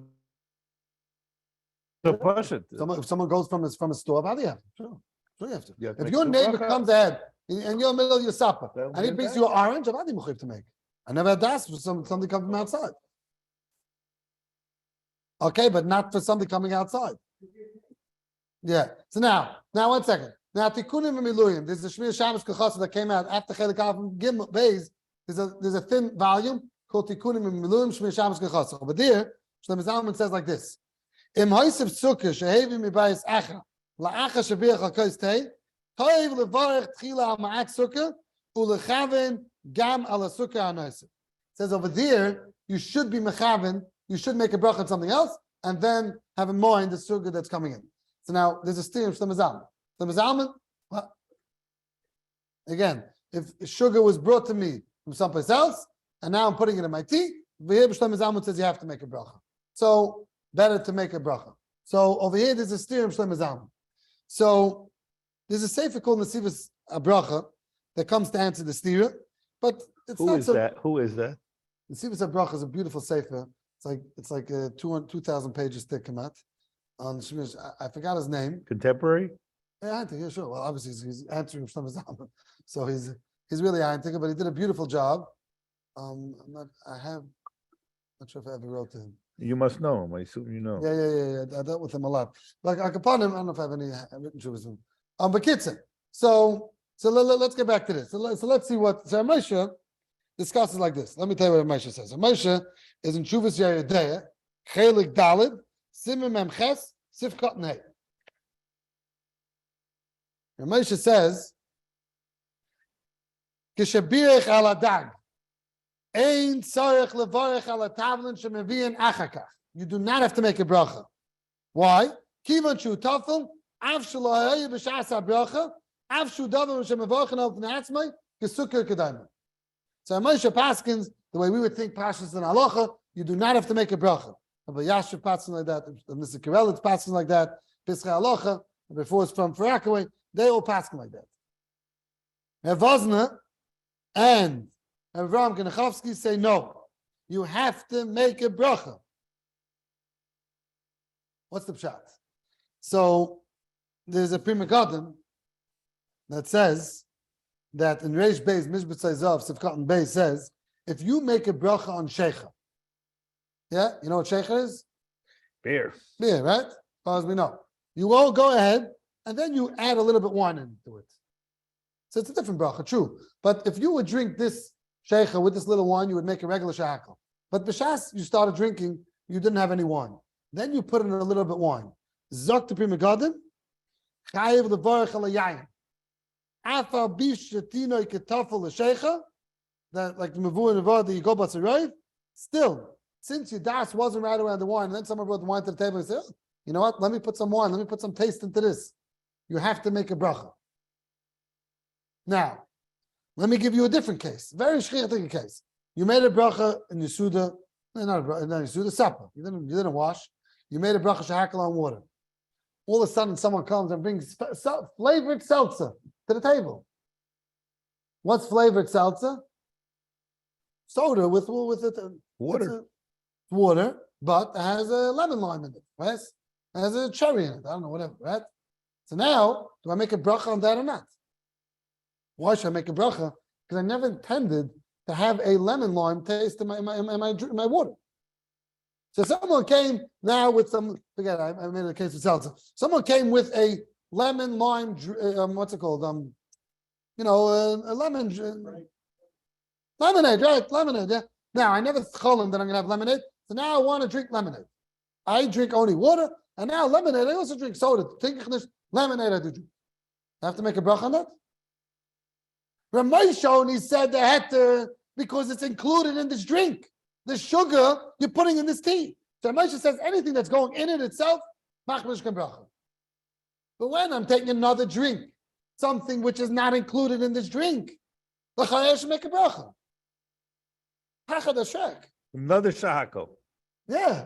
So pashut. If someone goes from a store, how do you have to? Sure you have to. If make your two neighbor bracha. comes ahead and you're in the middle of your supper That'll and he be brings bad. you an orange, I'm not even to make. I never had das for something coming from outside. Okay, but not for something coming outside. Yeah. So now 1 second. Now Tikunim and Miluyim. There's a Shmir Shabbos Kachasa that came out after Chelik Aleph from Gimel Beis. There's a thin volume called Tikunim and Miluyim Shmir Shabbos Kachasa. But there, Shlomo Zalman says like this: Im Hoysev Sukkah Shehevi Mibayis Acha la'acha shebiach hakos tei, toiv levarech tchila al ma'at sukkah, ulechaven gam ala sukkah anosim. It says over there, you should be mechaven, you should make a bracha on something else, and then have in mind the sukkah that's coming in. So now there's a steer of Shlomo Zalman. Shlomo Zalman, well, again, if sugar was brought to me from someplace else, and now I'm putting it in my tea, Shlomo Zalman says you have to make a bracha. So better to make a bracha. So over here there's a steer of Shlomo Zalman. So there's a sefer called Nesivos HaBracha that comes to answer the steer, but it's Who not is so. that? Who is that? Nesivos HaBracha is a beautiful sefer. It's like 2,000 pages thick. Kamat. On Shemish, I forgot his name. Contemporary? Yeah, I think, yeah, sure. Well, obviously he's answering Shlomo Zalman, so he's really Eintiger, but he did a beautiful job. I'm not sure if I ever wrote to him. You must know him. I assume you know. Yeah. I dealt with him a lot. Like upon him, I don't know if I have any written shuvas with him. But Kitzin. So let's get back to this. So let's see what Moshe discusses like this. Let me tell you what Moshe says. Moshe is in Shuvas Yeridea, Chelik Dalid, Simon Memches, Sifkat Nei. Moshe says, Kishabirech ala dag. Ein tzarech levarech ala tavlin shemeviin achakach. You do not have to make a bracha. Why? Kivan shu tafel, av shalahayu b'shas ha-bracha, av shu davar shemevarchen al t'na'atzmai, kesukir kedayma. So Moshe Paskins, the way we would think Pashas and Halacha, you do not have to make a bracha. But Yashiv Paskins like that, Mr. Kirel, it's Paskins like that, Pischa Halacha, before it's from Farakaway, they all Paskin like that. Evazna and Avram Genachovsky say no. You have to make a bracha. What's the pshat? So there's a Pri Megadim that says that in Reish Beis Mishpat Zav Sivkat and Beis says if you make a bracha on sheikha, yeah, you know what sheikha is? Beer. Beer, right? As far as we know, you all go ahead and then you add a little bit wine into it. So it's a different bracha, true. But if you would drink this sheikha with this little wine, you would make a regular shahakal. But b'shas, you started drinking, you didn't have any wine. Then you put in a little bit wine. Zok to Pri Megadim, chayiv levarech ala yayin. Afal bish shetino ketafel l'sheikha, that like the mevu and nevad that you go batzarayv. Still, since your das wasn't right around the wine, and then someone brought the wine to the table and said, oh, you know what? Let me put some wine. Let me put some taste into this. You have to make a bracha. Now, let me give you a different case. Very shchichtige case. You made a bracha in your suda, not a bracha, no, your suda supper. You didn't wash. You made a bracha shahakal on water. All of a sudden, someone comes and brings flavored seltzer to the table. What's flavored seltzer? Soda with it. Water. Water, but it has a lemon lime in it, right? It has a cherry in it. I don't know, whatever, right? So now, do I make a bracha on that or not? Why should I make a bracha? Because I never intended to have a lemon lime taste in my water. So someone came now with some, forget it, I made a case of seltzer. Someone came with a lemon lime, what's it called? A lemon, lemonade, right? Lemonade, yeah. Now, I never told them that I'm going to have lemonade, so now I want to drink lemonade. I drink only water, and now lemonade, I also drink soda. Lemonade, I do drink. I have to make a bracha on that? Rameshon, he said they had to, because it's included in this drink. The sugar you're putting in this tea. So Ramesha says anything that's going in it itself, machmish kan bracha. But when I'm taking another drink, something which is not included in this drink, the chayash should make a bracha. Hachad hashek. Another shahako. Yeah.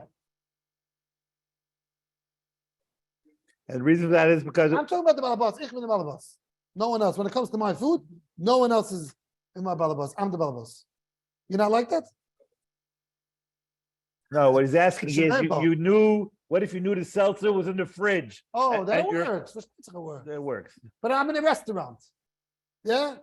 And the reason for that is because I'm talking about the balabas. Ich bin the balabas. No one else. When it comes to my food, no one else is in my balabas. I'm the balabas. You not like that? no, what he's asking It's is a you, rainbow. you knew. What if you knew the seltzer was in the fridge? Oh, that And you're- works. That works. But I'm in a restaurant. Yeah?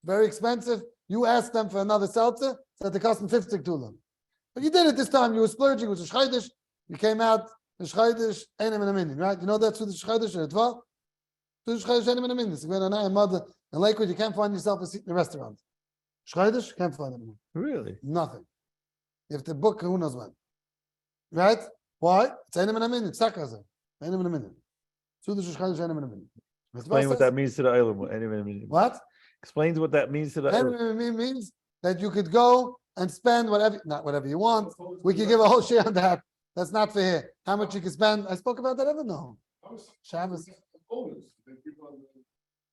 Very expensive. You asked them for another seltzer, so they cost them 50 tulam. But you did it this time. You were splurging. It was a shchaydish. You came out, the shchaydish, einem in a minute, right? You know that's who the shchaydish or dva? The shchaydish, einem in a minute. You went on a mother in Lakewood, you can't find yourself a seat in a restaurant. Shchaydish, can't find anyone. Really? Nothing. You have to book who knows when. Right? Why? It's einem in a minute. Sakaza. Einem in a minute. Suda Shishchaydish einem in a minute. Explain what that means to the Eilim. What? Explains what that means to the Einem Eilim. in a minute means that you could go and spend not whatever you want. We could give a whole share on that. That's not for here. How much you can spend? I spoke about that ever? No. Shabbos.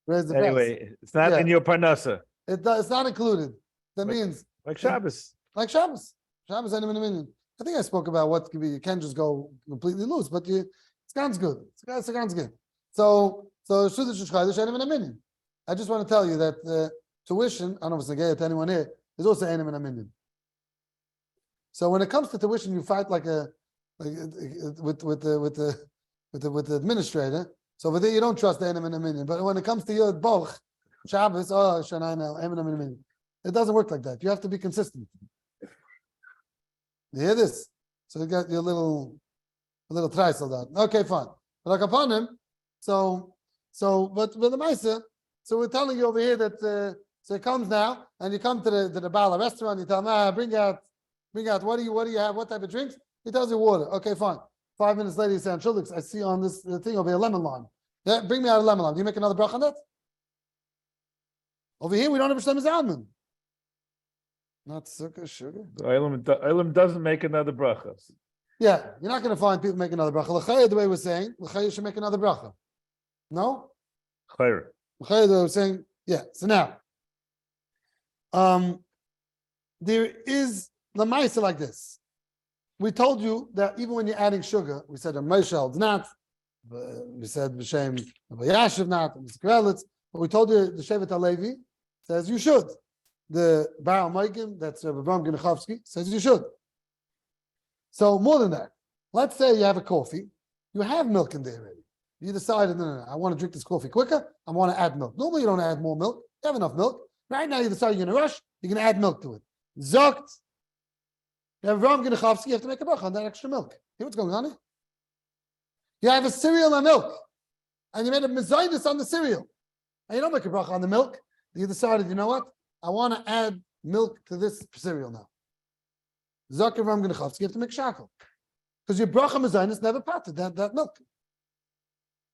Where's the Anyway, it's not in your parnasa. It's not included. That means Like Shabbos. like Shabbos. Shabbos einem in a minute. I think I spoke about what could be. You can't just go completely loose, but it sounds good. It sounds good. So Shudah Shishchaydish einem in a minute. I just want to tell you that tuition. I don't know if it's negaya to anyone here. Is also einem in a minute. So when it comes to tuition, you fight with the administrator. So over there you don't trust the einem in a minute. But when it comes to your boch, Shabbos, Shanayna, einem in a minute. It doesn't work like that. You have to be consistent. You hear this? So you got your little tricycle down. Okay, fine. But like upon him, but with the Maisa, so we're telling you over here that so it comes now, and you come to the Bala restaurant, you tell him, bring out what do you have, what type of drinks? He tells you water. Okay, fine. 5 minutes later, you say, Shulix, I see on this thing over here, lemon lime. Yeah, bring me out a lemon lime. Do you make another bracha on that? Over here, we don't have Shlem Zalman. Not sukkah, sugar. The Eilim doesn't make another bracha. Yeah, you're not going to find people make another bracha. L'chayah, the way we're saying, l'chayah should make another bracha. No? Chayr. L'chayah, the way we're saying, yeah. So now, there is the ma'isa like this. We told you that even when you're adding sugar, we said a Moshe not, we said B'Shem Yashiv not, but we told you the Shevet HaLevi says you should. The Baal Moikim, that's Rabbi Ginachovsky, says you should. So more than that, let's say you have a coffee, you have milk in there already. You decided, no, I want to drink this coffee quicker, I want to add milk. Normally you don't add more milk, you have enough milk. Right now you decide you're going to rush, you're going to add milk to it. Zokt, you have Rabbi Ginachovsky, you have to make a bracha on that extra milk. Hear what's going on here? You have a cereal and milk, and you made a mezainis on the cereal, and you don't make a bracha on the milk. You decided, you know what? I want to add milk to this cereal now. Zakir Ram Ginachovsky, you have to make shackle. Because your bracha mezainis never parted that milk.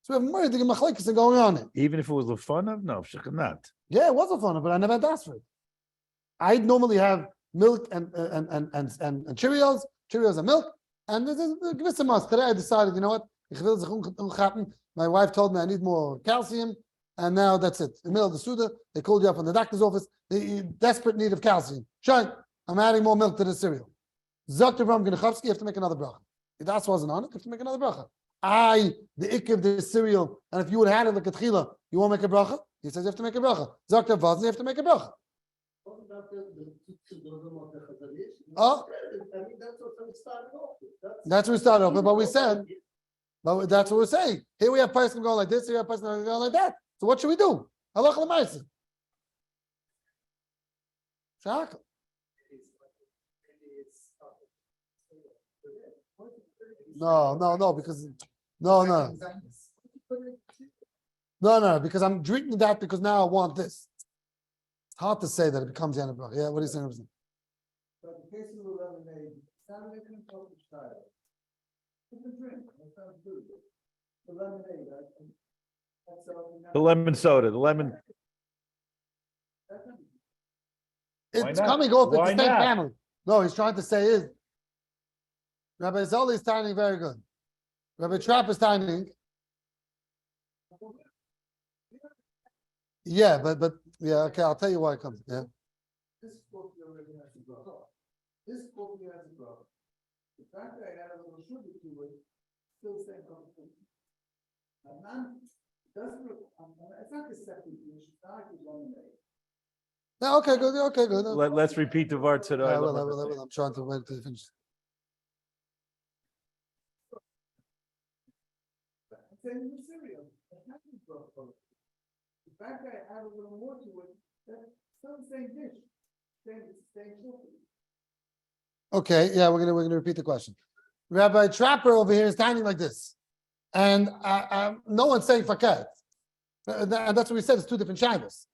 So we have more than machlekes going on it. Even if it was lefanav, no, not. Yeah, it was a fun, but I never had asked for it. I normally have milk and Cheerios and milk, and there's a gewisse mas. Today I decided, you know what? My wife told me I need more calcium, and now that's it. In the middle of the Suda, they called you up from the doctor's office. They desperate need of calcium. Shine, I'm adding more milk to the cereal. Zakir Ram Ginachovsky, you have to make another bracha. If that wasn't on it, you have to make another bracha. The ik of the cereal, and if you would have had it like a tchila, you won't make a bracha? He says you have to make a bracha. Zakir Vaz, you have to make a bracha. Oh, that's what we started off with, but we said, but that's what we're saying. Here we have person going like this, here we have person going like that. So what should we do? Halach l'maisa. Shaka. No, because no, because I'm drinking that because now I want this. It's hard to say that it becomes Yana Bracha. Yeah, what are you saying? So in the case of the lemonade, it's not making a public style. It's a drink. That sounds good. The lemonade, right? The lemon soda, the lemon. It's not? coming off. It's Why the same not? family. No, he's trying to say is Rabbi Zoli is timing very good. Rabbi Trapp is timing. Yeah, but yeah, okay, I'll tell you why it comes. Yeah. This coffee already has a bracha. This coffee has a bracha. The fact that I add a little sugar to it, still same coffee. It's not a separate dish. It's not like it's lemonade. Yeah, okay, good. Let's repeat the word to the I will. I'm trying to wait to finish. I'm saying the cereal. It's not a bracha. The fact that I add a little more to it, that's still the same dish. Same coffee. Okay, yeah, we're gonna repeat the question. Rabbi Trapper over here is standing like this, and no one's saying fakat, and that's what we said. It's two different shaylos,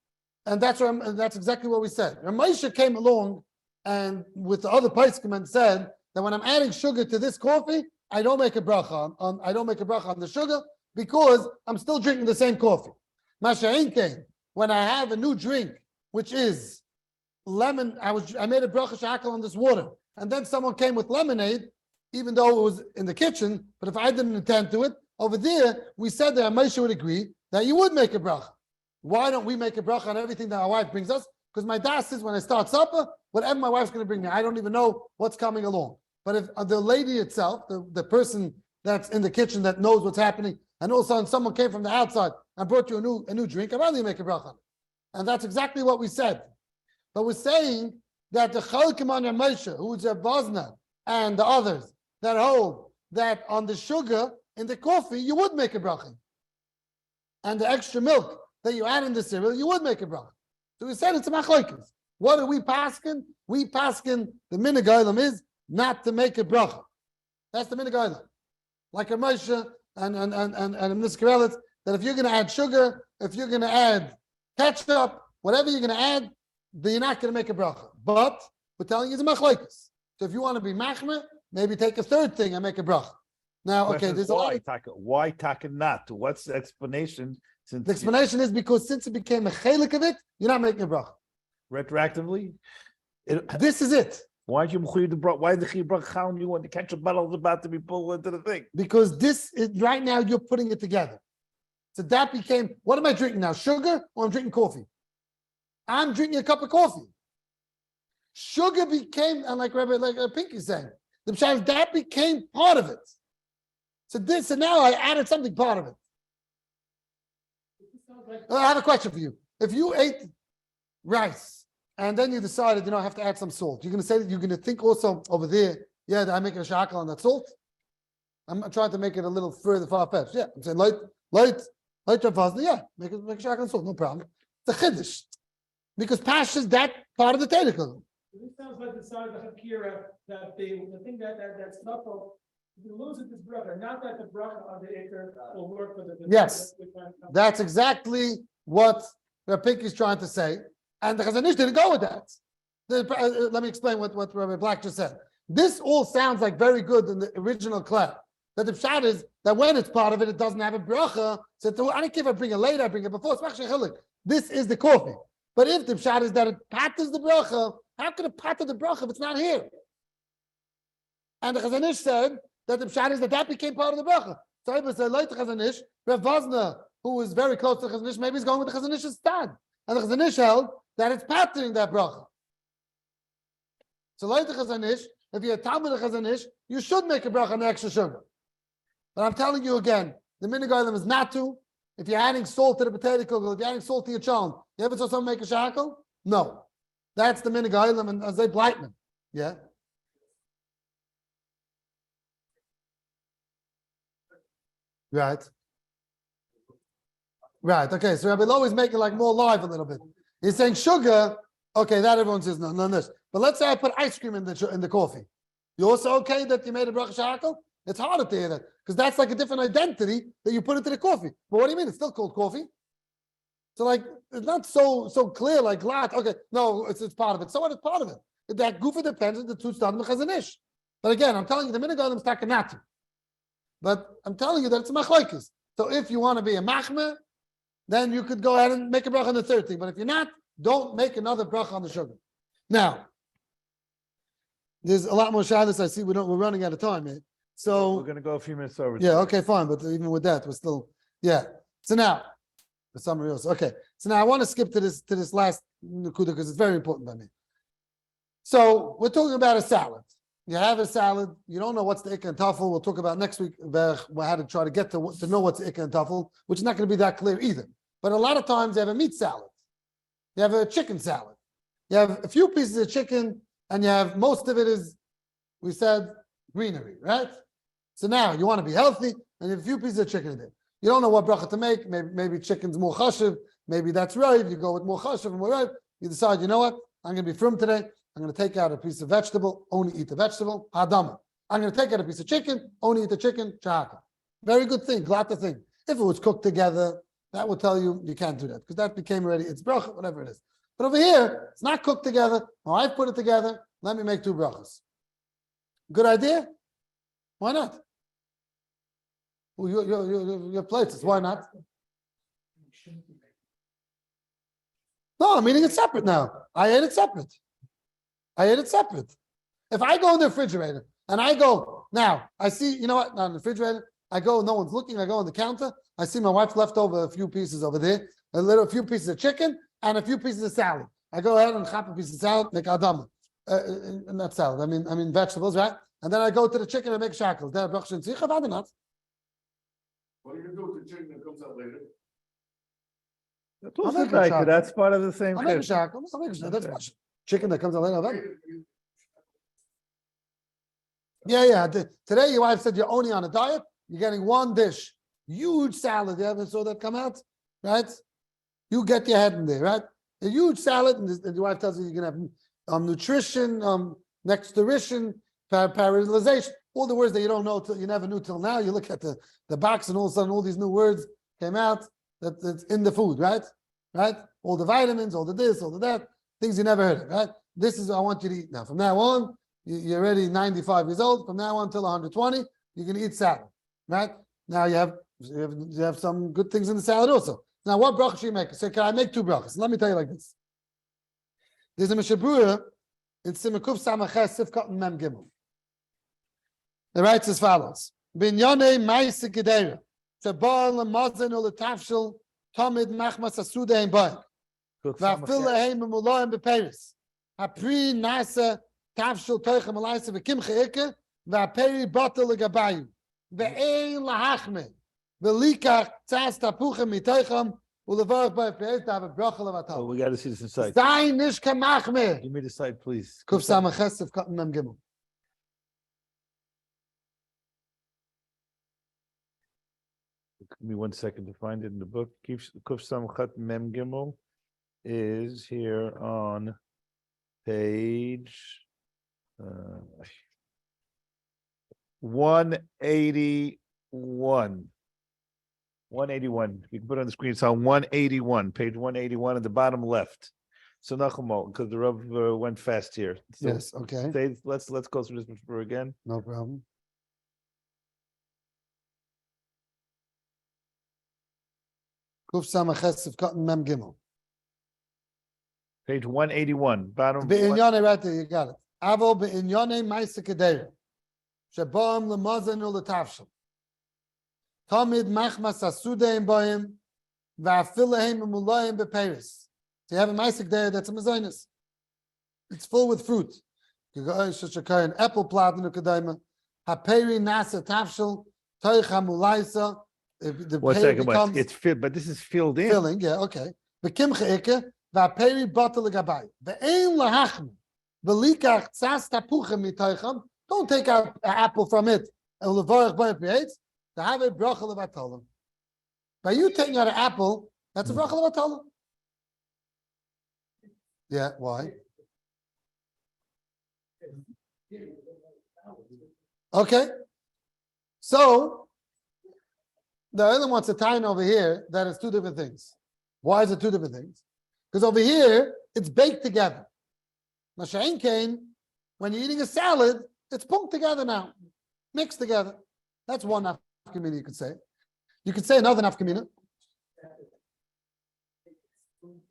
and that's exactly what we said. Ramesha came along and with the other poskim and said that when I'm adding sugar to this coffee, I don't make a bracha on the sugar because I'm still drinking the same coffee. Masha'inkein, when I have a new drink, which is lemon, I made a bracha shakal on this water, and then someone came with lemonade, even though it was in the kitchen, but if I didn't attend to it, over there, we said that Moshe would agree that you would make a bracha. Why don't we make a bracha on everything that our wife brings us? Because my das is when I start supper, whatever my wife's going to bring me, I don't even know what's coming along. But if the lady itself, the person that's in the kitchen that knows what's happening, and all of a sudden someone came from the outside and brought you a new drink, I'd rather make a bracha. And that's exactly what we said. But we're saying that the Chalkim on Moshe, who's a Bosna, and the others that hold that on the sugar in the coffee, you would make a bracha. And the extra milk that you add in the cereal, you would make a bracha. So we said it's a machlokes. What are we paskin? We paskin, the minhag olam is not to make a bracha. That's the minhag olam. Like a Moshe and Miskarelitz, that if you're going to add sugar, if you're going to add ketchup, whatever you're going to add, then you're not going to make a bracha. But we're telling you it's a machlokes. So if you want to be machmir, maybe take a third thing and make a bracha. Now, okay, there's why taka not? What's the explanation? Since the explanation is because since it became a chelik of it, you're not making a bracha. Retroactively? This is it. Why did the chi bracha you when the ketchup bottle is about to be pulled into the thing? Because this is right now you're putting it together. So that became, what am I drinking now? Sugar or I'm drinking coffee? I'm drinking a cup of coffee. Sugar became, and like Pinky saying, that became part of it. So now I added something part of it. I have a question for you. If you ate rice and then you decided, I have to add some salt, you're going to say that you're going to think also over there, yeah, I'm making a shakal on that salt. I'm trying to make it a little further far-fetched. Yeah, I'm saying light, yeah, make a shakal on salt, no problem. It's a chiddush. Because Pash is that part of the technical. This sounds like the side of the Hakira that the thing that's knuckle, you lose it this bracha, not that the bracha on the acre will work for the. Yes, that's exactly what Rabbi Pinky is trying to say, and the Chazon Ish didn't go with that. Let me explain what Rabbi Black just said. This all sounds like very good in the original clap. That the pshat is that when it's part of it, it doesn't have a bracha. So I don't care if I bring it later, I bring it before. It's actually chilik. This is the coffee. But if the pshat is that it patters the bracha, how can it patter the bracha if it's not here? And the Chazon Ish said that the pshat is that became part of the bracha. So I said, like the Chazon Ish, Rav Vazna, who is very close to the Chazon Ish, maybe he's going with the Chazon Ish's stand. And the Chazon Ish held that it's pattering that bracha. So like the Chazon Ish, if you're a Talmud of Chazon Ish, you should make a bracha on the extra sugar. But I'm telling you again, the minhag olam is not to. If you're adding salt to the potato kugel, if you're adding salt to your chalm, you ever saw someone make a shackle? No. That's the minhag olam and as they blightman. Yeah. Right. Okay. So Rabbi Lo is making like more live a little bit. He's saying sugar. Okay, that everyone says no, this. But let's say I put ice cream in the coffee. You also okay that you made a bracha shackle? It's harder to hear that because that's like a different identity that you put into the coffee. But what do you mean? It's still called coffee. So like it's not so clear like glatt. Okay, no, it's part of it. So what is part of it? That goofa depends on the two stand of Chazon Ish. But again, I'm telling you, the minhag olam is takanatu. But I'm telling you that it's a machlokes. So if you want to be a machmir, then you could go ahead and make a bracha on the third thing. But if you're not, don't make another bracha on the sugar. Now, there's a lot more shadows. I see we're running out of time, man. So we're going to go a few minutes over. Yeah, okay, fine. But even with that, we're still, yeah. So now, the summary also. Okay. So now I want to skip to this last nukuda because it's very important by me. So we're talking about a salad. You have a salad. You don't know what's the ikka and tafel. We'll talk about next week how to try to get to know what's the ikka and tafel, which is not going to be that clear either. But a lot of times you have a meat salad. You have a chicken salad. You have a few pieces of chicken and you have most of it is, we said, greenery, right? So now you want to be healthy and you have a few pieces of chicken in there. You don't know what bracha to make. Maybe chicken's more chashiv. Maybe that's right. You go with more chashiv and more right. You decide, you know what? I'm going to be frum today. I'm going to take out a piece of vegetable, only eat the vegetable. Hadama. I'm going to take out a piece of chicken, only eat the chicken. Chahaka. Very good thing. Glad to think. If it was cooked together, that will tell you can't do that because that became already it's bracha, whatever it is. But over here, it's not cooked together. My wife put it together. Let me make two brachas. Good idea? Why not? Your plates, why not? No, I'm eating it separate now. I ate it separate. If I go in the refrigerator and I go, now, I see, you know what, not in the refrigerator, I go, no one's looking, I go on the counter, I see my wife left over a few pieces over there, a few pieces of chicken and a few pieces of salad. I go ahead and chop a piece of salad, make akdama. Not salad, I mean vegetables, right? And then I go to the chicken and make shakals. Then brachos and tzricha, not. What do you do with the chicken that comes out later? That's part of the same I'll make a thing. shackle. That's much. Chicken that comes out later. Yeah. Today your wife said you're only on a diet. You're getting one dish, huge salad. You ever saw that come out, right? You get your head in there, right? A huge salad, and your wife tells you you're gonna have nutrition, nexturition, parallelization, all the words that you don't know till you never knew till now. You look at the box, and all of a sudden all these new words came out that's in the food, right? Right? All the vitamins, all the this, all the that, things you never heard of, right? This is what I want you to eat now. From now on, you're already 95 years old. From now on till 120, you can eat salad, right? Now you have some good things in the salad also. Now, what bracha should you make? So, can I make two brachas? Let me tell you like this. There's a Mishabura in Simcha Samaches Sifkat Mem Gimel. It writes as follows: Binyane Ma'ase Gedera Tabal Lamazon Uletafshel Tamid Machmas Asuda Ein Bain Va'afil Lehem Mulayim Beperis Hapri Nasa Tafshel Toichem Alaisa V'Kimcha Ike Va'Peri Batel Legabayim Ve'ein Lahachme Ve'likach Tzas Tapuchem Mitoichem Ulevarach Bay Peres to have a bracha levatal. Oh, we got to see this inside. Zayin Nishka Machme. Give me the side, please. Kuf Samaches Sifkat Mem Gimel. Give me 1 second to find it in the book. Kuf Samchat Mem Gimel is here on page 181. 181. You can put it on the screen. It's on 181, page 181 at the bottom left. So Nachamo, because the Rav went fast here. So Yes, okay. let's go through this again. No problem. Kuf Samaches Sifkat Mem Gimel. Page 181, bottom. Be'inyane right there, you got it. Avo be'inyane Ma'ase Gedera Shabam Lamazon Uletafshel Tamid Machmas Asuda Ein Bain Va'afil Lehem Mulayim Beperis. So you have a Ma'ase Gedera that's a mezainis. It's full with fruit. You go an apple plat in the kedama. Haperi Nasa Tafshel Toich HaMulaisa. One second, but it's filled, but this is filled in. Filling, yeah, okay. V'kimcha ike, v'aperi batel legabai. V'ein lahachmi, v'likach tzas tapuchem mitoichem. Don't take out an apple from it. And levarach b'nei creates to have a bracha levatalim. By you taking out an apple, that's a bracha levatalim. Yeah, why? Okay. So the other wants a time over here that is two different things. Why is it two different things? Because over here, it's baked together. Masha'in Kain, when you're eating a salad, it's punked together now, mixed together. That's one nafkamina you could say. You could say another nafkamina.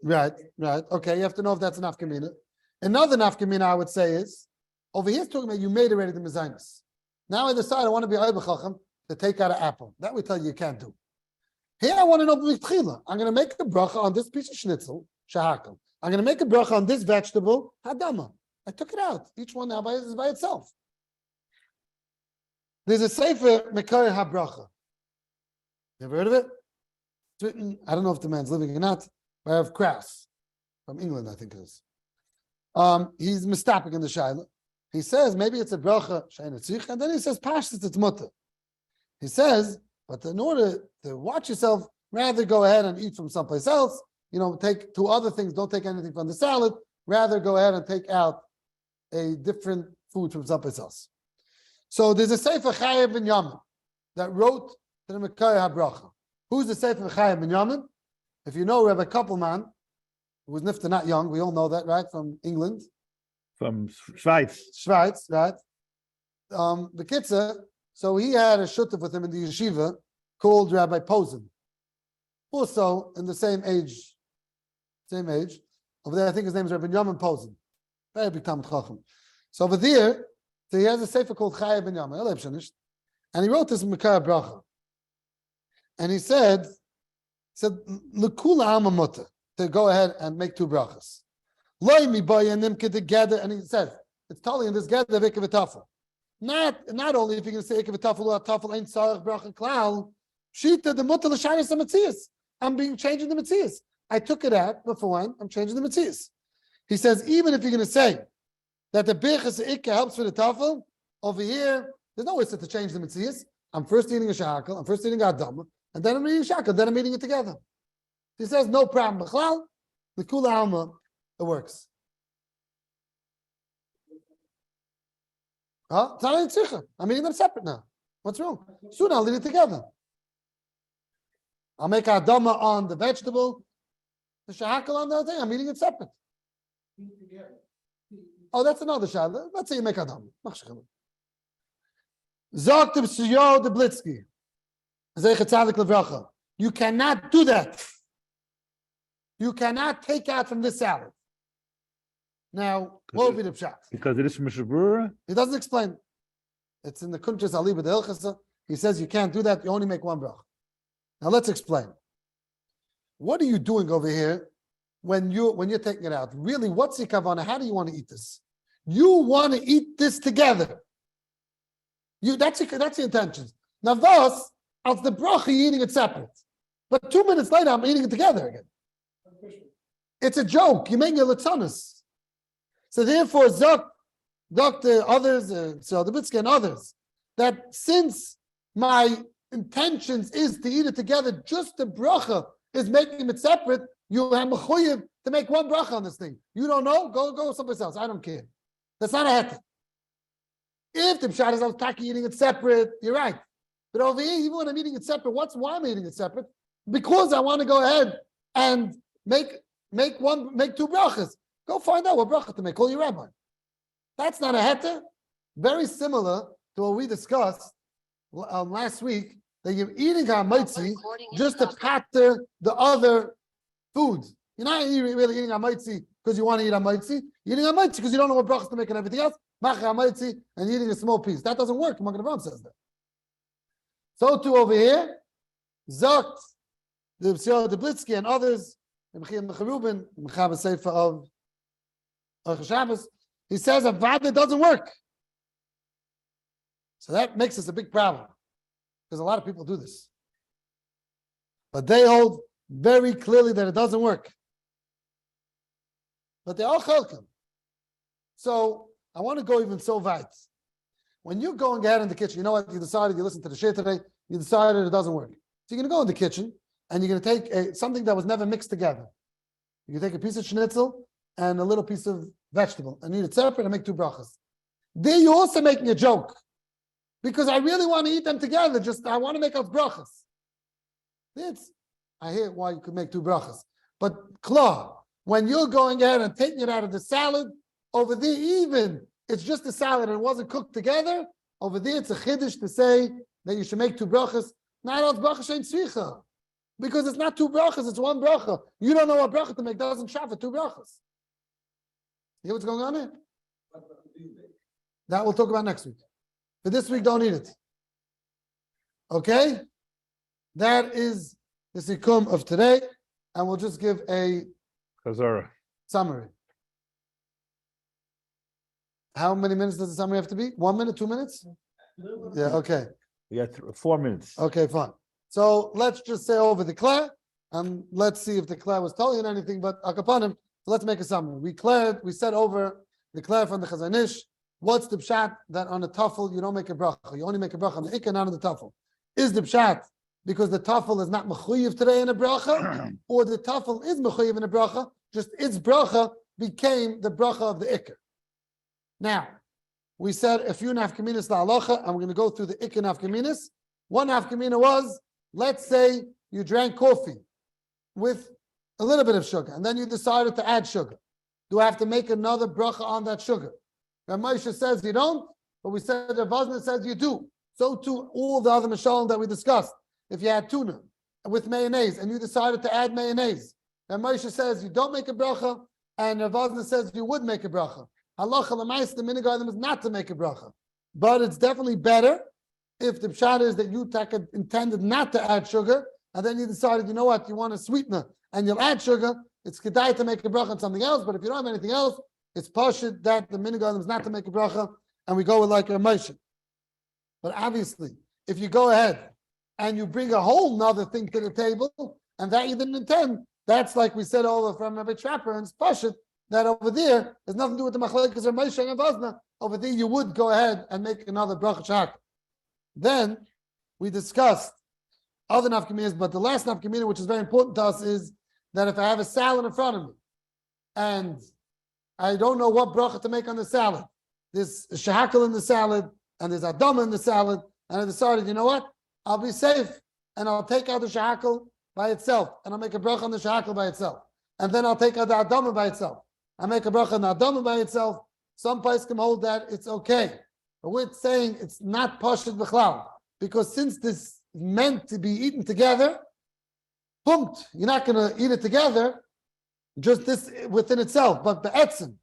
Right. Okay, you have to know if that's an nafkamina. Another nafkamina I would say is, over here it's talking about you made already the mezainis. Now I decide I want to be Oibach Chacham to take out an apple. That we tell you can't do. Here I want to know b'chtchila. I'm going to make a bracha on this piece of schnitzel, shahakal. I'm going to make a bracha on this vegetable, hadama. I took it out. Each one now is by itself. There's a sefer Mekar HaBracha. You ever heard of it? It's written, I don't know if the man's living or not, by Rav Kraus from England, I think it is. He's mistapik in the shaila. He says maybe it's a bracha shayna tzich, and then he says pashtus it's mutter. He says, but in order to watch yourself, rather go ahead and eat from someplace else. Take two other things. Don't take anything from the salad. Rather go ahead and take out a different food from someplace else. So there's a Sefer Chayev ben Yamin that wrote to the Mekar HaBracha. Who's the Sefer Chayev ben Yamin? If you know Rabbi Koppelman, who was nifta not young, we all know that, right? From England. From Schweiz, right? The Kitzer, so he had a shutuf with him in the yeshiva, called Rabbi Posen, also in the same age. Over there, I think his name is Rabbi Yamin Posen. Very big Talmid Chacham. So over there, so he has a sefer called Chaya Ben Yamin, and he wrote this in Mekar Bracha. And he said, L'kula alma mutter, to go ahead and make 2 brachas. Loi mi boya nimke together, and he says, it's totally in this gather of Ikar v'tafel. Not only if you're going to say Ikar v'tafel or tafel ain't sarach bracha klal, shita the mutter l'shayis ha-metzias. I'm changing the metzias. I took it out beforehand. I'm changing the metzias. He says, even if you're going to say that the birchas Ikar helps for the tafel, over here, there's no way to change the metzias. I'm first eating a shakel, I'm first eating a adama, and then I'm eating shakel, then I'm eating it together. He says, no problem. B'chlal, the kula alma, it works. Huh? It's not a tzricha. I'm eating them separate now. What's wrong? Soon I'll eat it together. I'll make a adama on the vegetable, the shakel on the other thing. I'm eating it separate. Oh, that's another shayla. Let's say you make adama. Zok the B'siyo the Blitzky. You cannot do that. You cannot take out from this salad. Now, what would be the pshat? Because it is Mishabura? He doesn't explain. It's in the Kuntres Ali with the Hilchasa. He says you can't do that. You only make 1 bracha. Now let's explain. What are you doing over here when you're taking it out? Really, what's the kavanah? How do you want to eat this? You want to eat this together. That's the intention. Now, thus, as the bracha, you're eating it separate. But 2 minutes later, I'm eating it together again. It's a joke. You're making a litzanis. So therefore, Dr. Others, Saldabitsky and others, that since my intentions is to eat it together, just the bracha is making it separate, you have mechuyev to make 1 bracha on this thing. You don't know? Go someplace else. I don't care. That's not a heter. If the pshat is al-taki eating it separate, you're right. But over here, even when I'm eating it separate, why I'm eating it separate? Because I want to go ahead and make 2 brachas. Go find out what bracha to make. Call your rabbi. That's not a heter. Very similar to what we discussed last week, that you're eating ha'maitzi just to patter the other foods. You're not really eating ha'maitzi because you want to eat ha'maitzi. You're eating ha'maitzi because you don't know what brachas to make and everything else. And eating a small piece. That doesn't work. Magen Avraham says that. So too over here, Zot, the Blitzky and others, Mecharubin, Mechaber Sefer of Shabbos, he says a vada doesn't work. So that makes us a big problem. Because a lot of people do this. But they hold very clearly that it doesn't work. But they all chelkim. So I want to go even so weit. When you're going ahead in the kitchen, you know what? You decided, you listened to the shir today, you decided it doesn't work. So you're going to go in the kitchen and you're going to take something that was never mixed together. You can take a piece of schnitzel and a little piece of vegetable and eat it separate and make 2 brachas. There you're also making a joke. Because I really want to eat them together, I want to make out brachas. I hear why you could make 2 brachas. But klar, when you're going ahead and taking it out of the salad, over there even, it's just a salad and it wasn't cooked together, over there it's a chiddush to say that you should make 2 brachas. Not all brachas ain't tzricha. Because it's not 2 brachas, it's 1 bracha. You don't know what bracha to make, doesn't shaf for 2 brachas. You hear what's going on here? That we'll talk about next week. For this week, don't eat it. Okay? That is the sikkum of today, and we'll just give a Chazara summary. How many minutes does the summary have to be? 1 minute, 2 minutes? Yeah, okay. We got 4 minutes. Okay, fine. So let's just say over the Clare, and let's see if the Clare was telling you anything, but akapanim, so let's make a summary. We said over the Clare from the Chazon Ish. What's the pshat that on the tafel you don't make a bracha? You only make a bracha on the ikar, not on the tafel. Is the pshat because the tafel is not mechuyev today in a bracha, or the tafel is mechuyev in a bracha, just its bracha became the bracha of the ikar? Now, we said a few nafkaminas la'alacha, and we're going to go through the ikar nafkaminas. One nafkamina was, let's say you drank coffee with a little bit of sugar, and then you decided to add sugar. Do I have to make another bracha on that sugar? And Moshe says you don't, but we said that Vazna says you do. So too all the other mishalim that we discussed. if you had tuna with mayonnaise and you decided to add mayonnaise, and Moshe says you don't make a bracha, and Rav Osner says you would make a bracha. Halacha l'maisa, the minhag is not to make a bracha, but it's definitely better if the pshat is that you intended not to add sugar, and then you decided, you know what, you want a sweetener, and you'll add sugar. It's kedai to make a bracha on something else, but if you don't have anything else, it's pashut that the minhag is not to make a bracha, and we go with like a Moshe. But obviously, if you go ahead and you bring a whole nother thing to the table, and that you didn't intend, that's like we said over from Rabbi Trapper and Pashut, that over there has nothing to do with the machlekes or Moshe and Vazna. Over there, you would go ahead and make another bracha shak. Then we discussed other nafkaminas, but the last nafkamina, which is very important to us, is that if I have a salad in front of me and I don't know what bracha to make on the salad, there's a shahakal in the salad and there's adama in the salad, and I decided, you know what, I'll be safe and I'll take out the shahakal by itself and I'll make a bracha on the shahakal by itself, and then I'll take out the adama by itself. I make a bracha on the adama by itself. Some places can hold that it's okay, but we're saying it's not pashut b'chlal, because since this is meant to be eaten together, pumped, you're not going to eat it together, just this within itself. But be'etzim,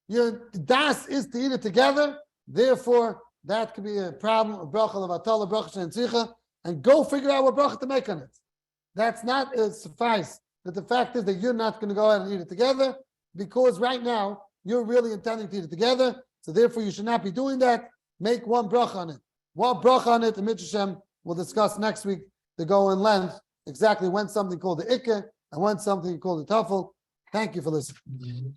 your das is to eat it together. Therefore, that could be a problem. A bracha levatala, bracha she'enzicha, and go figure out what bracha to make on it. That's not suffice. But the fact is that you're not going to go ahead and eat it together, because right now you're really intending to eat it together. So therefore, you should not be doing that. Make one bracha on it. What bracha on it, the Mitzvah we'll discuss next week to go in length exactly when something called the Ikka and when something called the Tafel. Thank you for listening.